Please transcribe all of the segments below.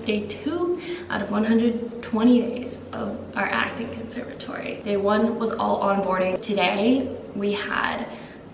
day 2 out of 120 days of our acting conservatory. Day 1 was all onboarding. Today we had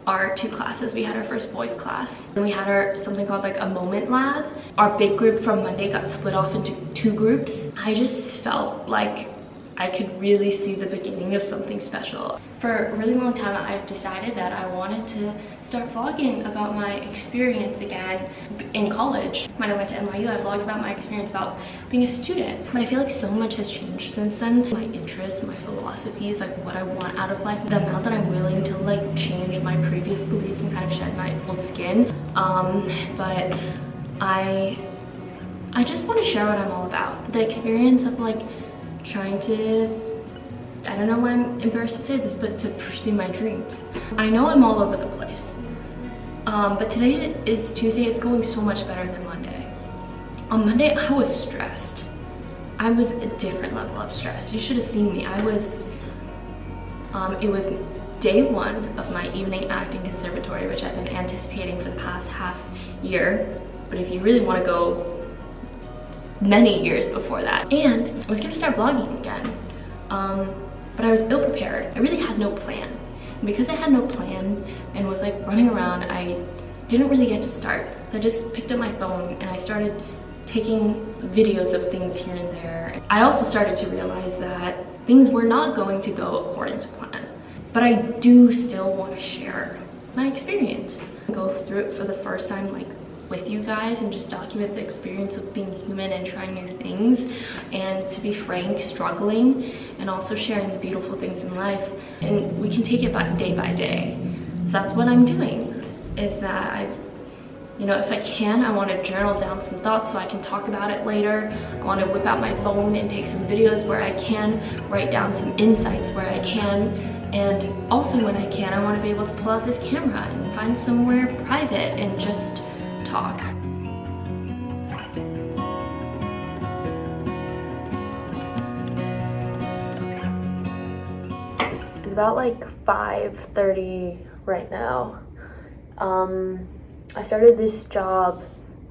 our 2 classes. We had our first voice class and we had our something called like a moment lab. Our big group from Monday got split off into 2 groups. I just felt like I could really see the beginning of something special. For a really long time, I've decided that I wanted to start vlogging about my experience again in college. When I went to NYU, I vlogged about my experience about being a student. But I feel like so much has changed since then. My interests, my philosophies, like what I want out of life, the amount that I'm willing to like change my previous beliefs and kind of shed my old skin. But I just want to share what I'm all about. The experience of like trying to, I don't know why I'm embarrassed to say this, but to pursue my dreams. I know I'm all over the place, but today is Tuesday. It's going so much better than Monday. On Monday, I was stressed. I was a different level of stress. You should have seen me. I was, it was day 1 of my evening acting conservatory, which I've been anticipating for the past half year. But if you really want to go many years before that, and I was gonna start vlogging again, but I was ill prepared. I really had no plan, and because I had no plan and was like running around, I didn't really get to start. So I just picked up my phone and I started taking videos of things here and there. I also started to realize that things were not going to go according to plan, but I do still want to share my experience, go through it for the first time like with you guys and just document the experience of being human and trying new things, and to be frank, struggling, and also sharing the beautiful things in life. And we can take it day by day. So that's what I'm doing, is that you know, if I can, I want to journal down some thoughts so I can talk about it later. I want to whip out my phone and take some videos where I can, write down some insights where I can, and also when I can, I want to be able to pull out this camera and find somewhere private and just talk. It's about like 5:30 right now. I started this job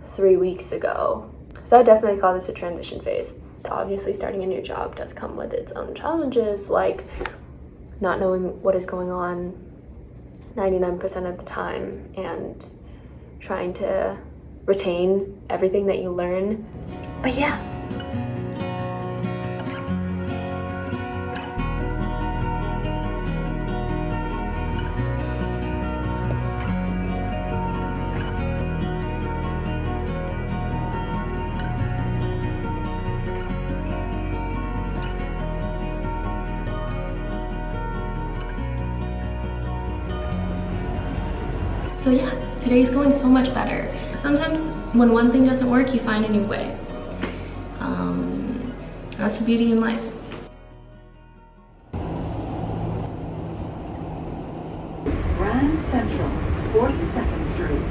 3 weeks ago, so I definitely call this a transition phase. Obviously, starting a new job does come with its own challenges, like not knowing what is going on 99% of the time and trying to retain everything that you learn. But yeah. So yeah, today's going so much better. Sometimes when one thing doesn't work, you find a new way. That's the beauty in life. Grand Central, 42nd Street.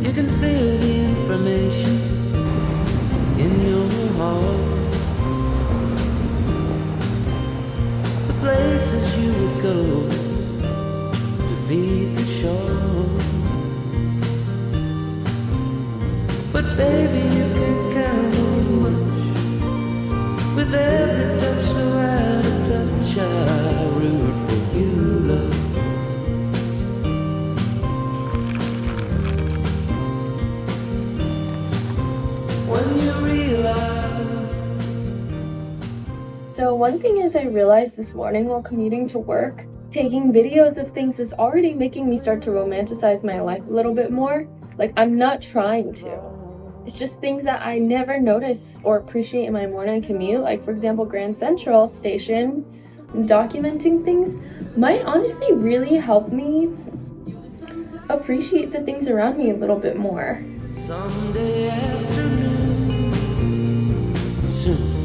You can feel the information in your heart. The places you would go to feed the shore. But baby, you can count on much. With every touch, so out of touch, I root for you, love. When you realize. So one thing is, I realized this morning while commuting to work, taking videos of things is already making me start to romanticize my life a little bit more. Like, I'm not trying to. It's just things that I never notice or appreciate in my morning commute. Like, for example, Grand Central Station, documenting things might honestly really help me appreciate the things around me a little bit more. Sunday afternoon, soon.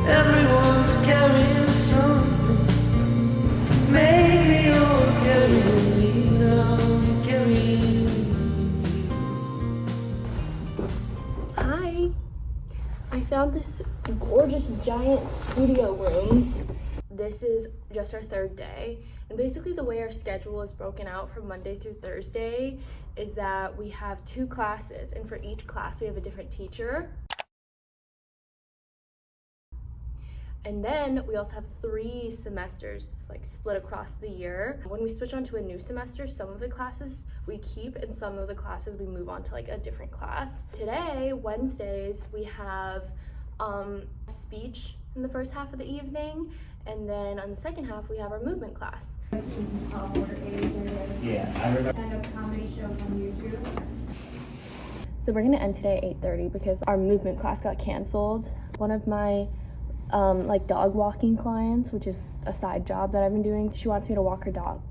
Everyone's carrying something. Maybe you're carrying me now, carrying. Hi. I found this gorgeous giant studio room. This is just our third day, and basically the way our schedule is broken out from Monday through Thursday is that we have 2 classes, and for each class we have a different teacher. And then we also have 3 semesters like split across the year. When we switch on to a new semester, some of the classes we keep and some of the classes we move on to like a different class. Today, Wednesdays, we have speech in the first half of the evening, and then on the second half we have our movement class. Yeah, I heard that. Stand-up comedy shows on YouTube. So we're gonna end today at 8:30 because our movement class got canceled. One of my like dog walking clients, which is a side job that I've been doing, she wants me to walk her dog.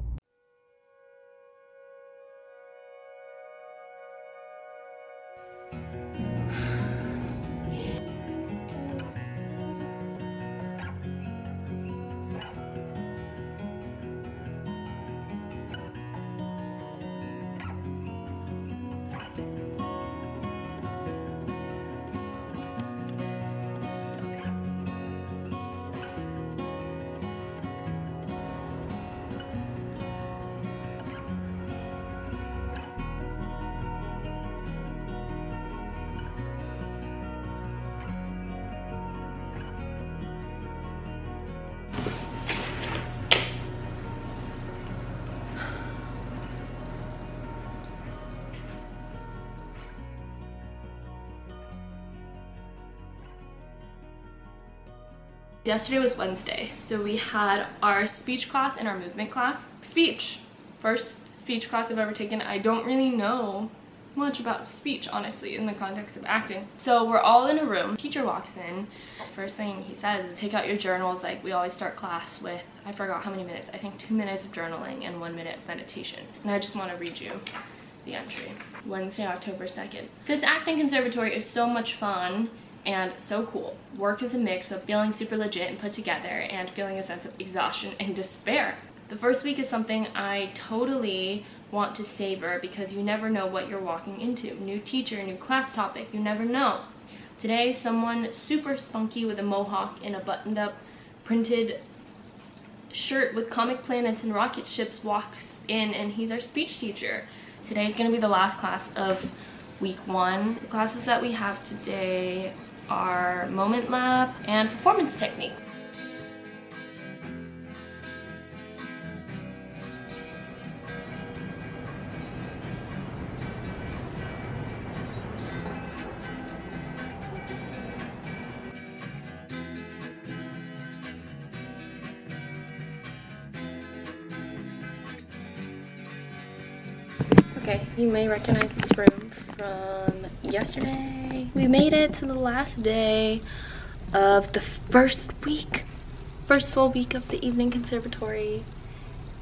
Yesterday was Wednesday, so we had our speech class and our movement class. Speech, first speech class I've ever taken. I don't really know much about speech, honestly, in the context of acting. So we're all in a room. Teacher walks in. First thing he says is take out your journals. Like, we always start class with, I forgot how many minutes, I think 2 minutes of journaling and 1 minute of meditation. And I just want to read you the entry. Wednesday, October 2nd. This acting conservatory is so much fun and so cool. Work is a mix of feeling super legit and put together and feeling a sense of exhaustion and despair. The first week is something I totally want to savor because you never know what you're walking into. New teacher, new class topic, you never know. Today, someone super spunky with a mohawk and a buttoned up printed shirt with comic planets and rocket ships walks in, and he's our speech teacher. Today's gonna be the last class of week 1. The classes that we have today are moment lab and performance technique. Okay, you may recognize this room from yesterday. We made it to the last day of the first full week of the evening conservatory.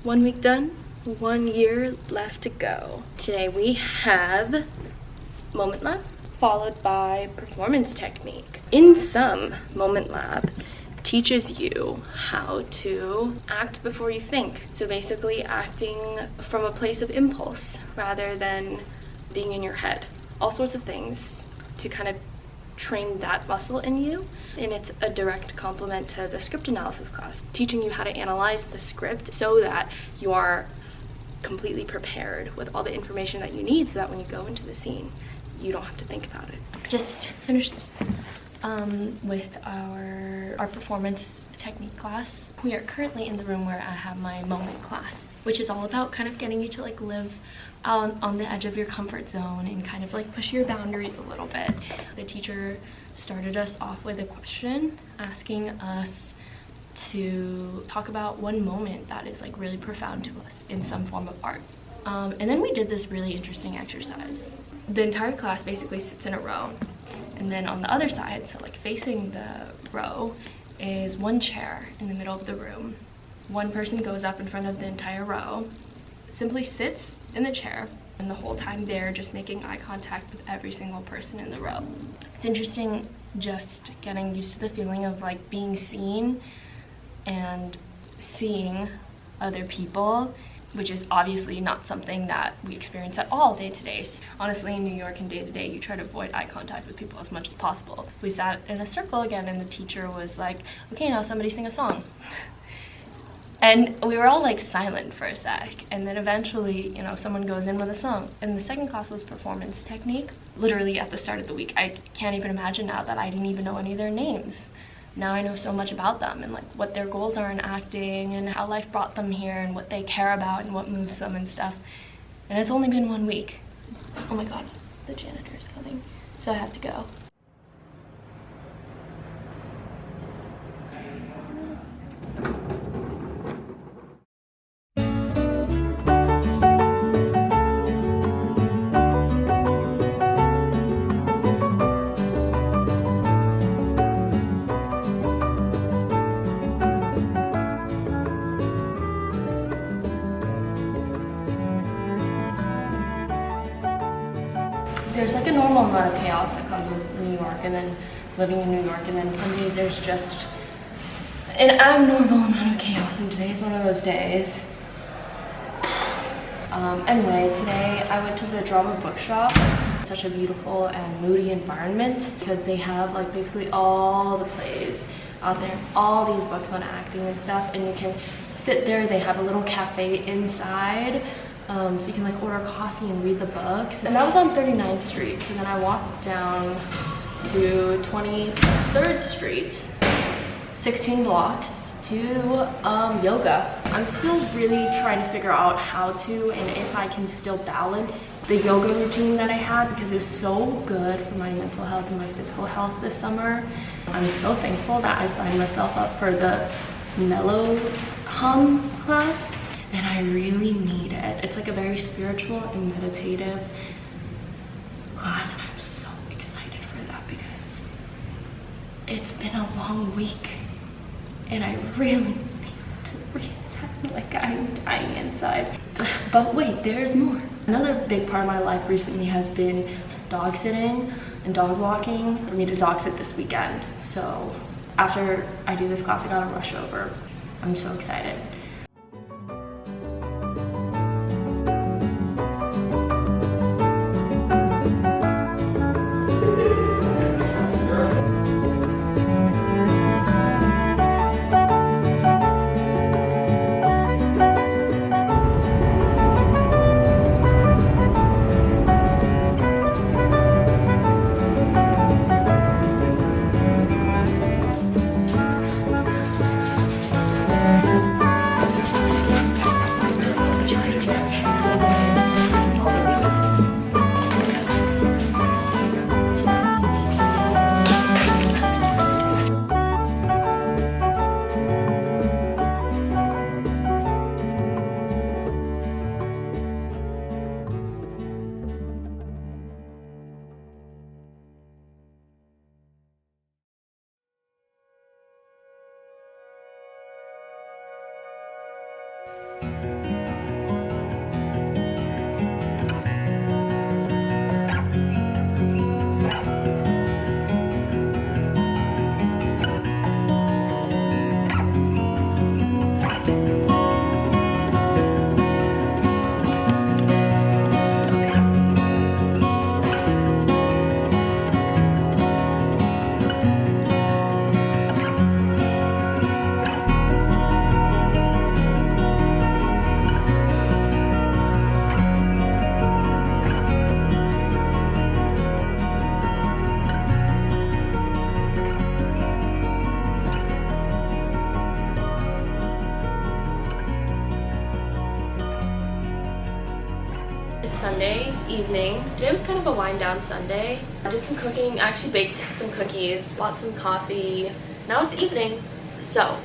1 week done, 1 year left to go. Today we have moment lab, followed by performance technique. In sum, moment lab teaches you how to act before you think. So basically acting from a place of impulse rather than being in your head. All sorts of things to kind of train that muscle in you. And it's a direct complement to the script analysis class, teaching you how to analyze the script so that you are completely prepared with all the information that you need so that when you go into the scene, you don't have to think about it. Just finished with our performance technique class. We are currently in the room where I have my moment class, which is all about kind of getting you to like live on the edge of your comfort zone and kind of like push your boundaries a little bit. The teacher started us off with a question asking us to talk about one moment that is like really profound to us in some form of art. And then we did this really interesting exercise. The entire class basically sits in a row, and then on the other side, so like facing the row, is one chair in the middle of the room. One person goes up in front of the entire row, simply sits in the chair, and the whole time they're just making eye contact with every single person in the row. It's interesting just getting used to the feeling of like being seen and seeing other people which is obviously not something that we experience at all day to day. Honestly, in New York and day to day, you try to avoid eye contact with people as much as possible. We sat in a circle again and the teacher was like, okay, now somebody sing a song. And we were all like silent for a sec, and then eventually, you know, someone goes in with a song. And the second class was performance technique. Literally at the start of the week, I can't even imagine now that I didn't even know any of their names. Now I know so much about them and like what their goals are in acting and how life brought them here and what they care about and what moves them and stuff. And it's only been 1 week. Oh my god, the janitor is coming, so I have to go. There's like a normal amount of chaos that comes with New York and then living in New York, and then some days there's just an abnormal amount of chaos, and today's one of those days. Anyway, today I went to the drama bookshop. Such a beautiful and moody environment because they have like basically all the plays out there, all these books on acting and stuff, and you can sit there. They have a little cafe inside. So you can like order coffee and read the books. And that was on 39th Street. So then I walked down to 23rd Street, 16 blocks to yoga. I'm still really trying to figure out how to and if I can still balance the yoga routine that I had because it was so good for my mental health and my physical health this summer. I'm so thankful that I signed myself up for the Mellow Hum class. And I really need it. It's like a very spiritual and meditative class, and I'm so excited for that because it's been a long week and I really need to reset. Like I'm dying inside. But wait, there's more. Another big part of my life recently has been dog sitting and dog walking. For me to dog sit this weekend. So after I do this class, I gotta rush over. I'm so excited. Sunday evening. Today was kind of a wind down Sunday. I did some cooking, I actually baked some cookies, bought some coffee. Now it's evening. So,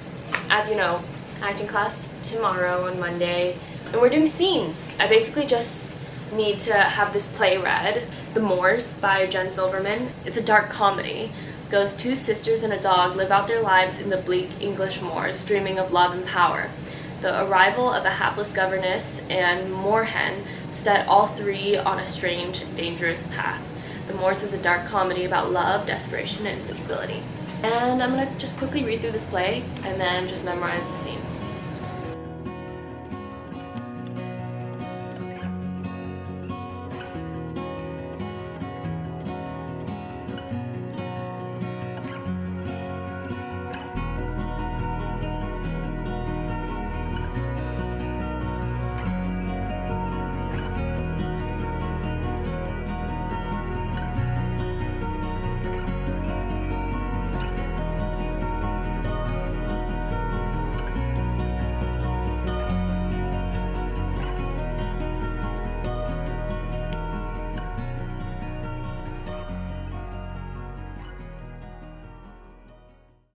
as you know, acting class tomorrow on Monday, and we're doing scenes. I basically just need to have this play read, The Moors by Jen Silverman. It's a dark comedy. It goes two sisters and a dog live out their lives in the bleak English moors, dreaming of love and power. The arrival of a hapless governess and moorhen set all three on a strange, dangerous path. The Moors is a dark comedy about love, desperation, and invisibility. And I'm gonna just quickly read through this play and then just memorize the scene.